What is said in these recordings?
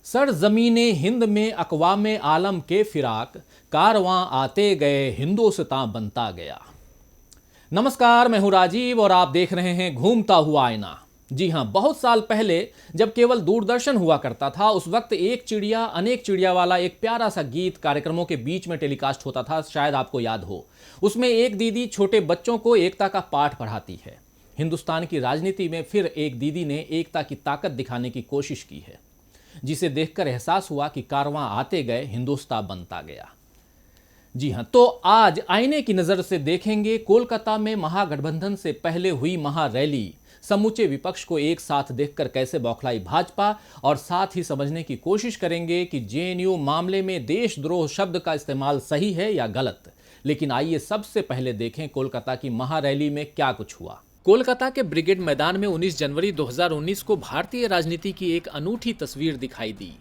सरजमीने हिंद में अक़वामे आलम के फिराक, कारवां आते गए हिंदोस्तां बनता गया। नमस्कार, मैं हूं राजीव और आप देख रहे हैं घूमता हुआ आईना। जी हां, बहुत साल पहले जब केवल दूरदर्शन हुआ करता था, उस वक्त एक चिड़िया अनेक चिड़िया वाला एक प्यारा सा गीत कार्यक्रमों के बीच में टेलीकास्ट होता था। शायद आपको याद हो। उसमें एक दीदी छोटे बच्चों को एकता का पाठ पढ़ाती है। हिंदुस्तान की राजनीति में फिर एक दीदी ने एकता की ताकत दिखाने की कोशिश की है, जिसे देखकर एहसास हुआ कि कारवां आते गए हिंदुस्तान बनता गया। जी हां, तो आज आईने की नजर से देखेंगे कोलकाता में महागठबंधन से पहले हुई महारैली, समूचे विपक्ष को एक साथ देखकर कैसे बौखलाई भाजपा, और साथ ही समझने की कोशिश करेंगे कि जेएनयू मामले में देशद्रोह शब्द का इस्तेमाल सही है या गलत। लेकिन आइए सबसे पहले देखें कोलकाता की महारैली में क्या कुछ हुआ। कोलकाता के ब्रिगेड मैदान में 19 जनवरी 2019 को भारतीय राजनीति की एक अनूठी तस्वीर दिखाई दी।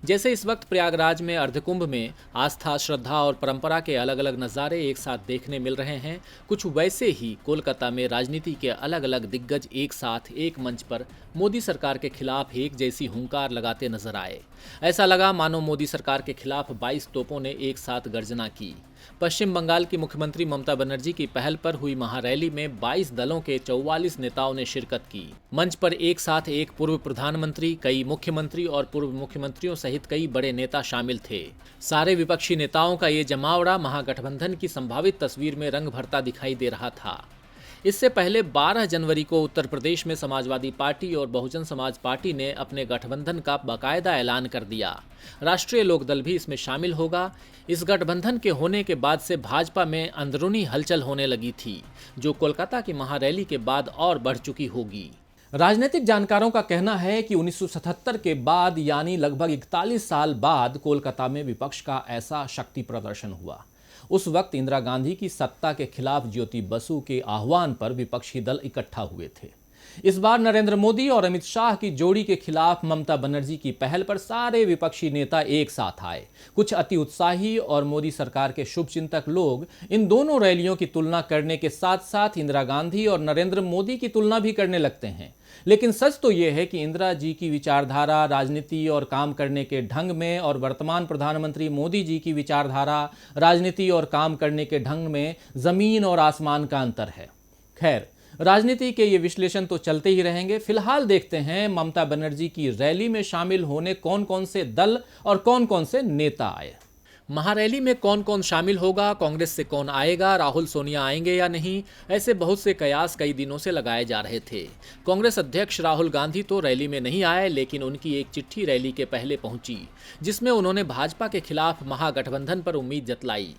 जैसे इस वक्त प्रयागराज में अर्धकुंभ में आस्था, श्रद्धा और परंपरा के अलग अलग नज़ारे एक साथ देखने मिल रहे हैं, कुछ वैसे ही कोलकाता में राजनीति के अलग अलग दिग्गज एक साथ एक मंच पर मोदी सरकार के खिलाफ एक जैसी हुंकार लगाते नजर आए। ऐसा लगा मानो मोदी सरकार के खिलाफ 22 तोपों ने एक साथ गर्जना की। पश्चिम बंगाल की मुख्यमंत्री ममता बनर्जी की पहल पर हुई महारैली में 22 दलों के 44 नेताओं ने शिरकत की। मंच पर एक साथ एक पूर्व प्रधानमंत्री, कई मुख्यमंत्री और पूर्व मुख्यमंत्रियों सहित कई बड़े नेता शामिल थे। सारे विपक्षी नेताओं का ये जमावड़ा महागठबंधन की संभावित तस्वीर में रंग भरता दिखाई दे रहा था। इससे पहले 12 जनवरी को उत्तर प्रदेश में समाजवादी पार्टी और बहुजन समाज पार्टी ने अपने गठबंधन का बाकायदा ऐलान कर दिया। राष्ट्रीय लोकदल भी इसमें शामिल होगा। इस गठबंधन के होने के बाद से भाजपा में अंदरूनी हलचल होने लगी थी, जो कोलकाता की महारैली के बाद और बढ़ चुकी होगी। राजनीतिक जानकारों का कहना है कि 1977 के बाद, यानी लगभग 41 साल बाद, कोलकाता में विपक्ष का ऐसा शक्ति प्रदर्शन हुआ। उस वक्त इंदिरा गांधी की सत्ता के खिलाफ ज्योति बसु के आह्वान पर विपक्षी दल इकट्ठा हुए थे। इस बार नरेंद्र मोदी और अमित शाह की जोड़ी के खिलाफ ममता बनर्जी की पहल पर सारे विपक्षी नेता एक साथ आए। कुछ अति उत्साही और मोदी सरकार के शुभचिंतक लोग इन दोनों रैलियों की तुलना करने के साथ साथ इंदिरा गांधी और नरेंद्र मोदी की तुलना भी करने लगते हैं। लेकिन सच तो यह है कि इंदिरा जी की विचारधारा, राजनीति और काम करने के ढंग में और वर्तमान प्रधानमंत्री मोदी जी की विचारधारा, राजनीति और काम करने के ढंग में जमीन और आसमान का अंतर है। खैर, राजनीति के ये विश्लेषण तो चलते ही रहेंगे। फिलहाल देखते हैं ममता बनर्जी की रैली में शामिल होने कौन कौन से दल और कौन कौन से नेता आए। महारैली में कौन कौन शामिल होगा, कांग्रेस से कौन आएगा, राहुल सोनिया आएंगे या नहीं, ऐसे बहुत से कयास कई दिनों से लगाए जा रहे थे। कांग्रेस अध्यक्ष राहुल गांधी तो रैली में नहीं आए, लेकिन उनकी एक चिट्ठी रैली के पहले पहुंची, जिसमें उन्होंने भाजपा के खिलाफ महागठबंधन पर उम्मीद जतलाई।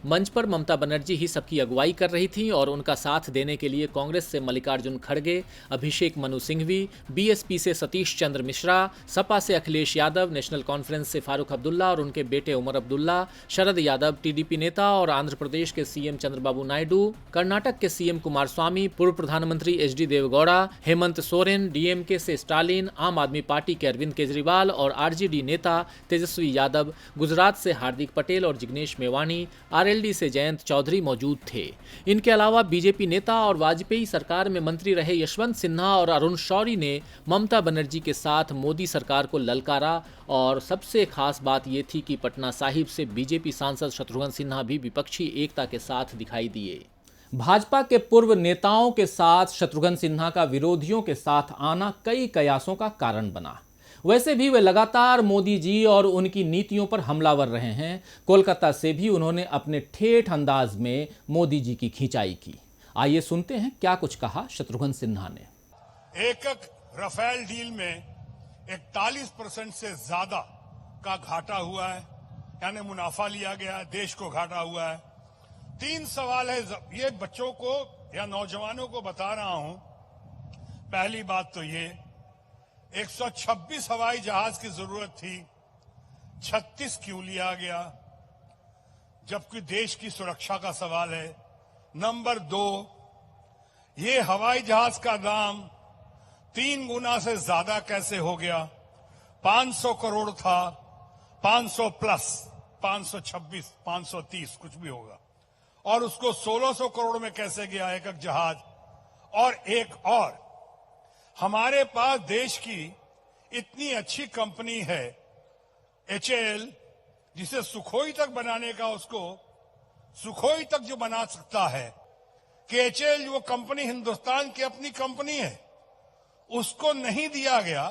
मंच पर ममता बनर्जी ही सबकी अगुवाई कर रही थीं और उनका साथ देने के लिए कांग्रेस से मल्लिकार्जुन खड़गे, अभिषेक मनु सिंघवी, बीएसपी से सतीश चंद्र मिश्रा, सपा से अखिलेश यादव, नेशनल कॉन्फ्रेंस से फारूक अब्दुल्ला और उनके बेटे उमर अब्दुल्ला, शरद यादव टीडीपी नेता और आंध्र प्रदेश के सीएम चंद्रबाबू नायडू, कर्नाटक के सीएम कुमार स्वामी, पूर्व प्रधानमंत्री एचडी देवगौड़ा, हेमंत सोरेन, डीएमके से स्टालिन, आम आदमी पार्टी के अरविंद केजरीवाल और आरजेडी नेता तेजस्वी यादव, गुजरात से हार्दिक पटेल और जिग्नेश मेवानी, आरएलडी से जयंत चौधरी मौजूद थे। इनके अलावा बीजेपी नेता और वाजपेयी सरकार में मंत्री रहे यशवंत सिन्हा और अरुण शौरी ने ममता बनर्जी के साथ मोदी सरकार को ललकारा। और सबसे खास बात यह थी कि पटना साहिब से बीजेपी सांसद शत्रुघ्न सिन्हा भी विपक्षी एकता के साथ दिखाई दिए। भाजपा के पूर्व नेताओं के साथ शत्रुघ्न सिन्हा का विरोधियों के साथ आना कई कयासों का कारण बना। वैसे भी वे लगातार मोदी जी और उनकी नीतियों पर हमलावर रहे हैं। कोलकाता से भी उन्होंने अपने ठेठ अंदाज में मोदी जी की खिंचाई की। आइए सुनते हैं क्या कुछ कहा शत्रुघ्न सिन्हा ने। एक राफेल डील में 41% से ज्यादा का घाटा हुआ है, यानी मुनाफा लिया गया, देश को घाटा हुआ है। 3 सवाल है, ये बच्चों को या नौजवानों को बता रहा हूं। पहली बात तो ये 126 हवाई जहाज की जरूरत थी, 36 क्यों लिया गया, जबकि देश की सुरक्षा का सवाल है। नंबर 2, ये हवाई जहाज का दाम 3 गुना से ज्यादा कैसे हो गया। 500 करोड़ था, 500 प्लस 526, 530 कुछ भी होगा, और उसको 1600 करोड़ में कैसे गया एक जहाज। और एक और, हमारे पास देश की इतनी अच्छी कंपनी है HAL जिसे सुखोई तक बनाने का उसको सुखोई तक जो बना सकता है कि HAL वो कंपनी हिंदुस्तान की अपनी कंपनी है, उसको नहीं दिया गया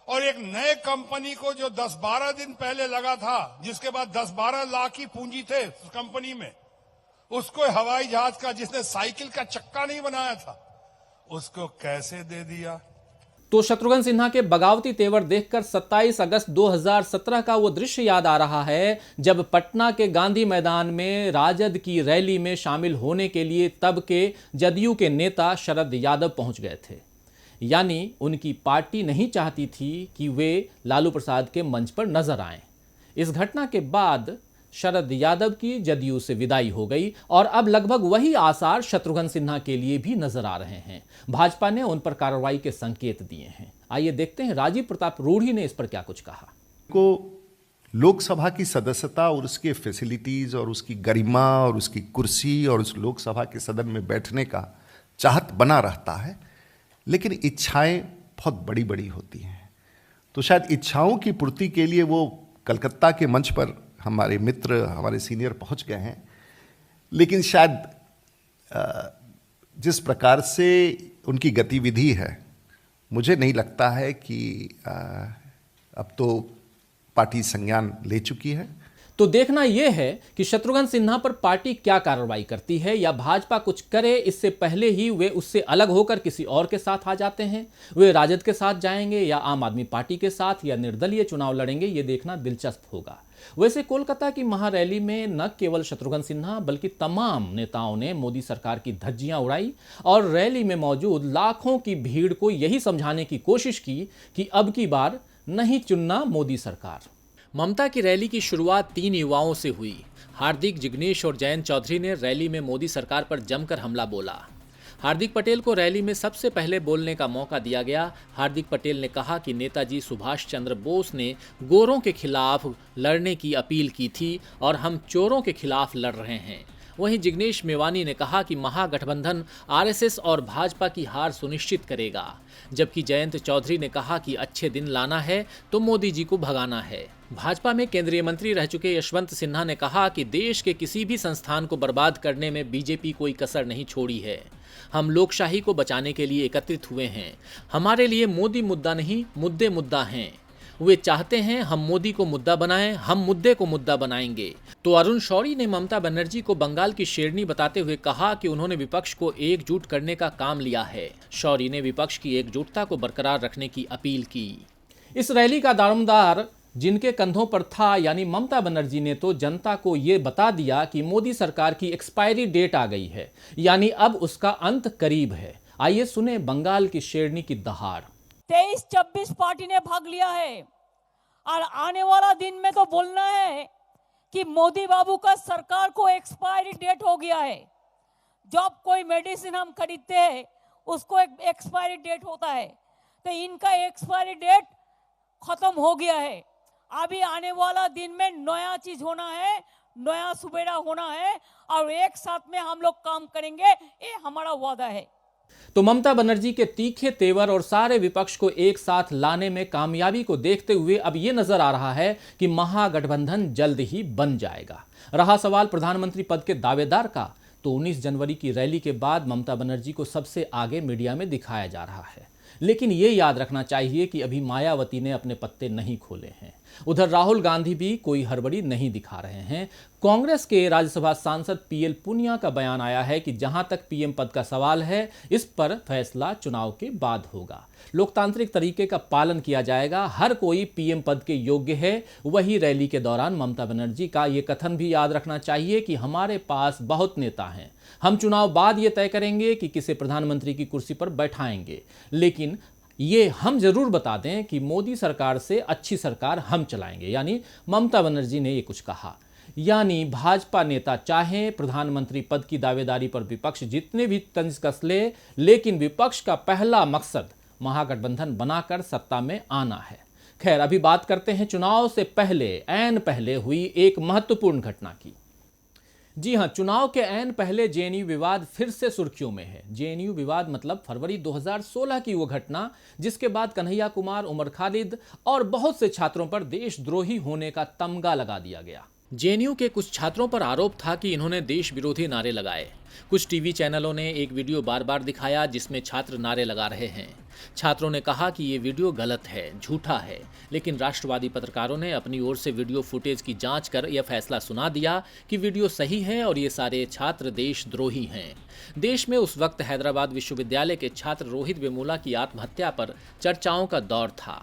और एक नए कंपनी को जो 10-12 दिन पहले लगा था, जिसके बाद 10-12 लाख की पूंजी थे उस कंपनी में, उसको हवाई जहाज का जिसने साइकिल का चक्का नहीं बनाया था, उसको कैसे दे दिया। तो शत्रुघ्न सिन्हा के बगावती तेवर देखकर 27 अगस्त 2017 का वो दृश्य याद आ रहा है जब पटना के गांधी मैदान में राजद की रैली में शामिल होने के लिए तब के जदयू के नेता शरद यादव पहुंच गए थे। यानी उनकी पार्टी नहीं चाहती थी कि वे लालू प्रसाद के मंच पर नजर आएं। इस घटना के बाद शरद यादव की जदयू से विदाई हो गई और अब लगभग वही आसार शत्रुघ्न सिन्हा के लिए भी नजर आ रहे हैं। भाजपा ने उन पर कार्रवाई के संकेत दिए हैं। आइए देखते हैं राजीव प्रताप रूढ़ी ने इस पर क्या कुछ कहा। को लोकसभा की सदस्यता और उसके फैसिलिटीज और उसकी गरिमा और उसकी कुर्सी और उस लोकसभा के सदन में बैठने का चाहत बना रहता है, लेकिन इच्छाएं बहुत बड़ी बड़ी होती हैं। तो शायद इच्छाओं की पूर्ति के लिए वो कलकत्ता के मंच पर हमारे मित्र, हमारे सीनियर पहुंच गए हैं, लेकिन शायद जिस प्रकार से उनकी गतिविधि है, मुझे नहीं लगता है कि अब तो पार्टी संज्ञान ले चुकी है। तो देखना यह है कि शत्रुघ्न सिन्हा पर पार्टी क्या कार्रवाई करती है या भाजपा कुछ करे इससे पहले ही वे उससे अलग होकर किसी और के साथ आ जाते हैं। वे राजद के साथ जाएंगे या आम आदमी पार्टी के साथ या निर्दलीय चुनाव लड़ेंगे, ये देखना दिलचस्प होगा। वैसे कोलकाता की महारैली में न केवल शत्रुघ्न सिन्हा बल्कि तमाम नेताओं ने मोदी सरकार की धज्जियां उड़ाई और रैली में मौजूद लाखों की भीड़ को यही समझाने की कोशिश की कि अब की बार नहीं चुनना मोदी सरकार। ममता की रैली की शुरुआत 3 युवाओं से हुई। हार्दिक, जिग्नेश और जयंत चौधरी ने रैली में मोदी सरकार पर जमकर हमला बोला। हार्दिक पटेल को रैली में सबसे पहले बोलने का मौका दिया गया। हार्दिक पटेल ने कहा कि नेताजी सुभाष चंद्र बोस ने गोरों के खिलाफ लड़ने की अपील की थी और हम चोरों के खिलाफ लड़ रहे हैं। वहीं जिग्नेश मेवानी ने कहा कि महागठबंधन आरएसएस और भाजपा की हार सुनिश्चित करेगा, जबकि जयंत चौधरी ने कहा कि अच्छे दिन लाना है तो मोदी जी को भगाना है। भाजपा में केंद्रीय मंत्री रह चुके यशवंत सिन्हा ने कहा कि देश के किसी भी संस्थान को बर्बाद करने में बीजेपी कोई कसर नहीं छोड़ी है। हम लोकशाही को बचाने के लिए एकत्रित हुए हैं। हमारे लिए मोदी मुद्दा नहीं, मुद्दे मुद्दा हैं। वे चाहते हैं हम मोदी को मुद्दा बनाएं, हम मुद्दे को मुद्दा बनाएंगे। तो अरुण शौरी ने ममता बनर्जी को बंगाल की शेरनी बताते हुए कहा कि उन्होंने विपक्ष को एकजुट करने का काम लिया है। शौरी ने विपक्ष की एकजुटता को बरकरार रखने की अपील की। इस रैली का दारोमदार जिनके कंधों पर था यानी ममता बनर्जी ने तो जनता को ये बता दिया कि मोदी सरकार की एक्सपायरी डेट आ गई है, यानी अब उसका अंत करीब है। आइए सुने बंगाल की शेरनी की दहाड़। 23-26 पार्टी ने भाग लिया है और आने वाला दिन में तो बोलना है कि मोदी बाबू का सरकार को एक्सपायरी डेट हो गया है। जब कोई मेडिसिन हम खरीदते हैं उसको एक एक्सपायरी डेट होता है, तो इनका एक्सपायरी डेट खत्म हो गया है। अभी आने वाला दिन में नया चीज होना है, नया सुबेरा होना है और एक साथ में हम लोग काम करेंगे, ये हमारा वादा है। तो ममता बनर्जी के तीखे तेवर और सारे विपक्ष को एक साथ लाने में कामयाबी को देखते हुए अब यह नजर आ रहा है कि महागठबंधन जल्द ही बन जाएगा। रहा सवाल प्रधानमंत्री पद के दावेदार का, तो 19 जनवरी की रैली के बाद ममता बनर्जी को सबसे आगे मीडिया में दिखाया जा रहा है। लेकिन ये याद रखना चाहिए कि अभी मायावती ने अपने पत्ते नहीं खोले हैं। उधर राहुल गांधी भी कोई हड़बड़ी नहीं दिखा रहे हैं। कांग्रेस के राज्यसभा सांसद पीएल पुनिया का बयान आया है कि जहां तक पीएम पद का सवाल है, इस पर फैसला चुनाव के बाद होगा। लोकतांत्रिक तरीके का पालन किया जाएगा, हर कोई पीएम पद के योग्य है। वही रैली के दौरान ममता बनर्जी का ये कथन भी याद रखना चाहिए कि हमारे पास बहुत नेता हैं, हम चुनाव बाद ये तय करेंगे कि किसे प्रधानमंत्री की कुर्सी पर बैठाएंगे, लेकिन ये हम जरूर बता दें कि मोदी सरकार से अच्छी सरकार हम चलाएंगे। यानी ममता बनर्जी ने ये कुछ कहा। यानी भाजपा नेता चाहे प्रधानमंत्री पद की दावेदारी पर विपक्ष जितने भी तंज कस ले, लेकिन विपक्ष का पहला मकसद महागठबंधन बनाकर सत्ता में आना है। खैर, अभी बात करते हैं चुनाव से पहले ऐन पहले हुई एक महत्वपूर्ण घटना की। जी हां, चुनाव के ऐन पहले जेएनयू विवाद फिर से सुर्खियों में है। जेएनयू विवाद मतलब फरवरी 2016 की वो घटना जिसके बाद कन्हैया कुमार, उमर खालिद और बहुत से छात्रों पर देशद्रोही होने का तमगा लगा दिया गया। जेएनयू के कुछ छात्रों पर आरोप था कि इन्होंने देश विरोधी नारे लगाए। कुछ टीवी चैनलों ने एक वीडियो बार बार दिखाया जिसमें छात्र नारे लगा रहे हैं। छात्रों ने कहा कि ये वीडियो गलत है, झूठा है, लेकिन राष्ट्रवादी पत्रकारों ने अपनी ओर से वीडियो फुटेज की जांच कर यह फैसला सुना दिया कि वीडियो सही है और ये सारे छात्र देशद्रोही हैं। देश में उस वक्त हैदराबाद विश्वविद्यालय के छात्र रोहित वेमुला की आत्महत्या पर चर्चाओं का दौर था।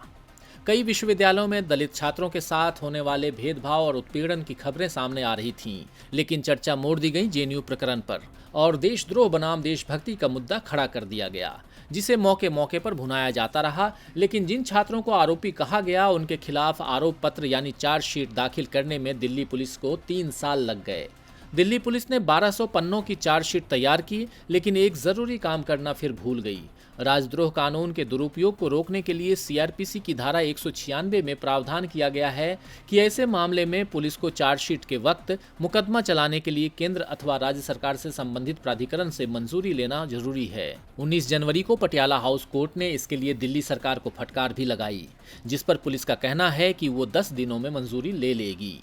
कई विश्वविद्यालयों में दलित छात्रों के साथ होने वाले भेदभाव और उत्पीड़न की खबरें सामने आ रही थीं, लेकिन चर्चा मोड़ दी गई जेएनयू प्रकरण पर और देशद्रोह बनाम देशभक्ति का मुद्दा खड़ा कर दिया गया, जिसे मौके मौके पर भुनाया जाता रहा। लेकिन जिन छात्रों को आरोपी कहा गया उनके खिलाफ आरोप पत्र यानी चार्जशीट दाखिल करने में दिल्ली पुलिस को 3 साल लग गए। दिल्ली पुलिस ने 1200 पन्नों की चार्जशीट तैयार की, लेकिन एक जरूरी काम करना फिर भूल गई। राजद्रोह कानून के दुरुपयोग को रोकने के लिए सीआरपीसी की धारा 196 में प्रावधान किया गया है कि ऐसे मामले में पुलिस को चार्जशीट के वक्त मुकदमा चलाने के लिए केंद्र अथवा राज्य सरकार से संबंधित प्राधिकरण से मंजूरी लेना जरूरी है। 19 जनवरी को पटियाला हाउस कोर्ट ने इसके लिए दिल्ली सरकार को फटकार भी लगाई, जिस पर पुलिस का कहना है कि वो 10 दिनों में मंजूरी ले लेगी।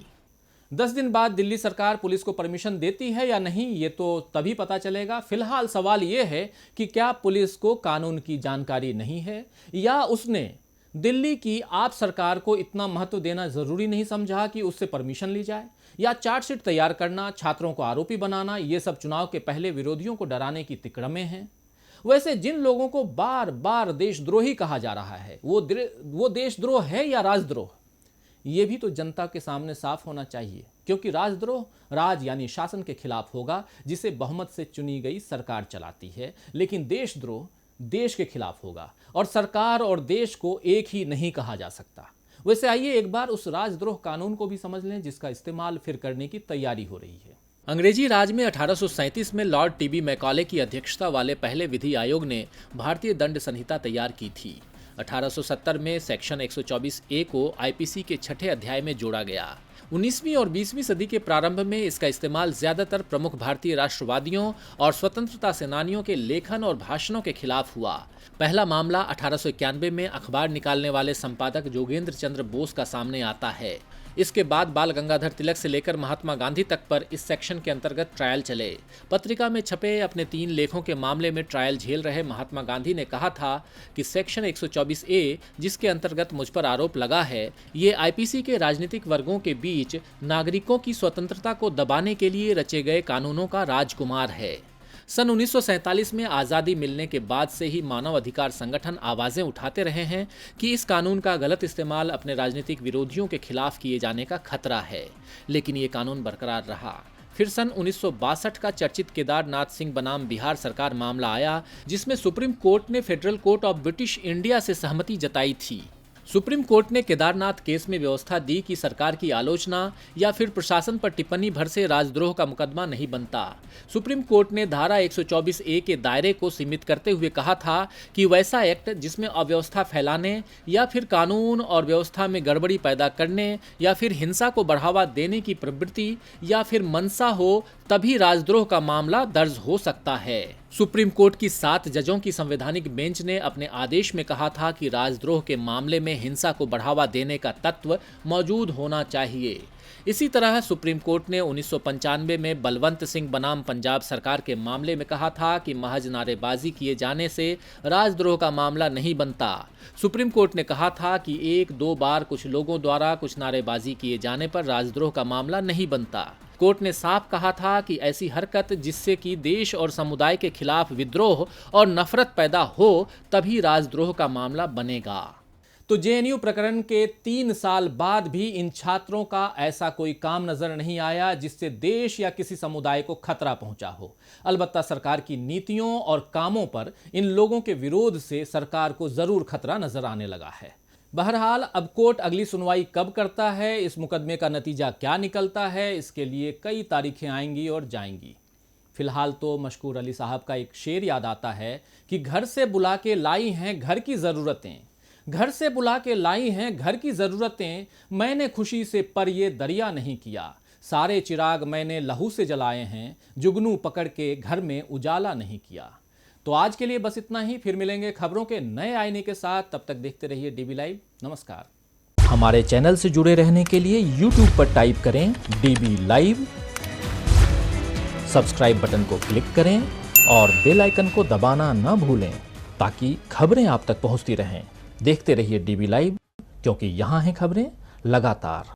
10 दिन बाद दिल्ली सरकार पुलिस को परमिशन देती है या नहीं, ये तो तभी पता चलेगा। फिलहाल सवाल ये है कि क्या पुलिस को कानून की जानकारी नहीं है या उसने दिल्ली की आप सरकार को इतना महत्व देना जरूरी नहीं समझा कि उससे परमिशन ली जाए, या चार्जशीट तैयार करना, छात्रों को आरोपी बनाना, ये सब चुनाव के पहले विरोधियों को डराने की तिकड़में हैं। वैसे जिन लोगों को बार बार देशद्रोही कहा जा रहा है वो देशद्रोह है या राजद्रोह, ये भी तो जनता के सामने साफ होना चाहिए, क्योंकि राजद्रोह राज यानी शासन के खिलाफ होगा जिसे बहुमत से चुनी गई सरकार चलाती है, लेकिन देशद्रोह देश के खिलाफ होगा और सरकार और देश को एक ही नहीं कहा जा सकता। वैसे आइए एक बार उस राजद्रोह कानून को भी समझ लें जिसका इस्तेमाल फिर करने की तैयारी हो रही है। अंग्रेजी राज में 1837 में लॉर्ड टीबी मैकॉले की अध्यक्षता वाले पहले विधि आयोग ने भारतीय दंड संहिता तैयार की थी। 1870 में सेक्शन 124A को आईपीसी के 6ठे अध्याय में जोड़ा गया। 19वीं और 20वीं सदी के प्रारंभ में इसका इस्तेमाल ज्यादातर प्रमुख भारतीय राष्ट्रवादियों और स्वतंत्रता सेनानियों के लेखन और भाषणों के खिलाफ हुआ। पहला मामला 1891 में अखबार निकालने वाले संपादक जोगेंद्र चंद्र बोस का सामने आता है। इसके बाद बाल गंगाधर तिलक से लेकर महात्मा गांधी तक पर इस सेक्शन के अंतर्गत ट्रायल चले। पत्रिका में छपे अपने 3 लेखों के मामले में ट्रायल झेल रहे महात्मा गांधी ने कहा था कि सेक्शन 124A जिसके अंतर्गत मुझ पर आरोप लगा है, ये आईपीसी के राजनीतिक वर्गों के बीच नागरिकों की स्वतंत्रता को दबाने के लिए रचे गए कानूनों का राजकुमार है। सन 1947 में आज़ादी मिलने के बाद से ही मानव अधिकार संगठन आवाज़ें उठाते रहे हैं कि इस कानून का गलत इस्तेमाल अपने राजनीतिक विरोधियों के खिलाफ किए जाने का खतरा है, लेकिन ये कानून बरकरार रहा। फिर सन 1962 का चर्चित केदारनाथ सिंह बनाम बिहार सरकार मामला आया, जिसमें सुप्रीम कोर्ट ने federal court of British India से सहमति जताई थी। सुप्रीम कोर्ट ने केदारनाथ केस में व्यवस्था दी कि सरकार की आलोचना या फिर प्रशासन पर टिप्पणी भर से राजद्रोह का मुकदमा नहीं बनता। सुप्रीम कोर्ट ने धारा 124A के दायरे को सीमित करते हुए कहा था कि वैसा एक्ट जिसमें अव्यवस्था फैलाने या फिर कानून और व्यवस्था में गड़बड़ी पैदा करने या फिर हिंसा को बढ़ावा देने की प्रवृत्ति या फिर मंशा हो, तभी राजद्रोह का मामला दर्ज हो सकता है। सुप्रीम कोर्ट की 7 जजों की संवैधानिक बेंच ने अपने आदेश में कहा था कि राजद्रोह के मामले में हिंसा को बढ़ावा देने का तत्व मौजूद होना चाहिए। इसी तरह सुप्रीम कोर्ट ने 1995 में बलवंत सिंह बनाम पंजाब सरकार के मामले में कहा था कि महज नारेबाजी किए जाने से राजद्रोह का मामला नहीं बनता। सुप्रीम कोर्ट ने कहा था कि 1-2 बार कुछ लोगों द्वारा कुछ नारेबाजी किए जाने पर राजद्रोह का मामला नहीं बनता। कोर्ट ने साफ कहा था कि ऐसी हरकत जिससे कि देश और समुदाय के खिलाफ विद्रोह और नफरत पैदा हो, तभी राजद्रोह का मामला बनेगा। तो जेएनयू प्रकरण के 3 साल बाद भी इन छात्रों का ऐसा कोई काम नजर नहीं आया जिससे देश या किसी समुदाय को खतरा पहुंचा हो। अलबत्ता सरकार की नीतियों और कामों पर इन लोगों के विरोध से सरकार को जरूर खतरा नजर आने लगा है। बहरहाल अब कोर्ट अगली सुनवाई कब करता है, इस मुकदमे का नतीजा क्या निकलता है, इसके लिए कई तारीखें आएंगी और जाएंगी। फिलहाल तो मशकूर अली साहब का एक शेर याद आता है कि घर से बुला के लाई हैं घर की ज़रूरतें, घर से बुला के लाई हैं घर की ज़रूरतें, मैंने खुशी से पर ये दरिया नहीं किया, सारे चिराग मैंने लहू से जलाए हैं, जुगनू पकड़ के घर में उजाला नहीं किया। तो आज के लिए बस इतना ही, फिर मिलेंगे खबरों के नए आईने के साथ। तब तक देखते रहिए डीबी लाइव। नमस्कार। हमारे चैनल से जुड़े रहने के लिए YouTube पर टाइप करें डीबी लाइव, सब्सक्राइब बटन को क्लिक करें और बेल आइकन को दबाना न भूलें ताकि खबरें आप तक पहुंचती रहें। देखते रहिए डीबी लाइव, क्योंकि यहाँ हैं खबरें लगातार।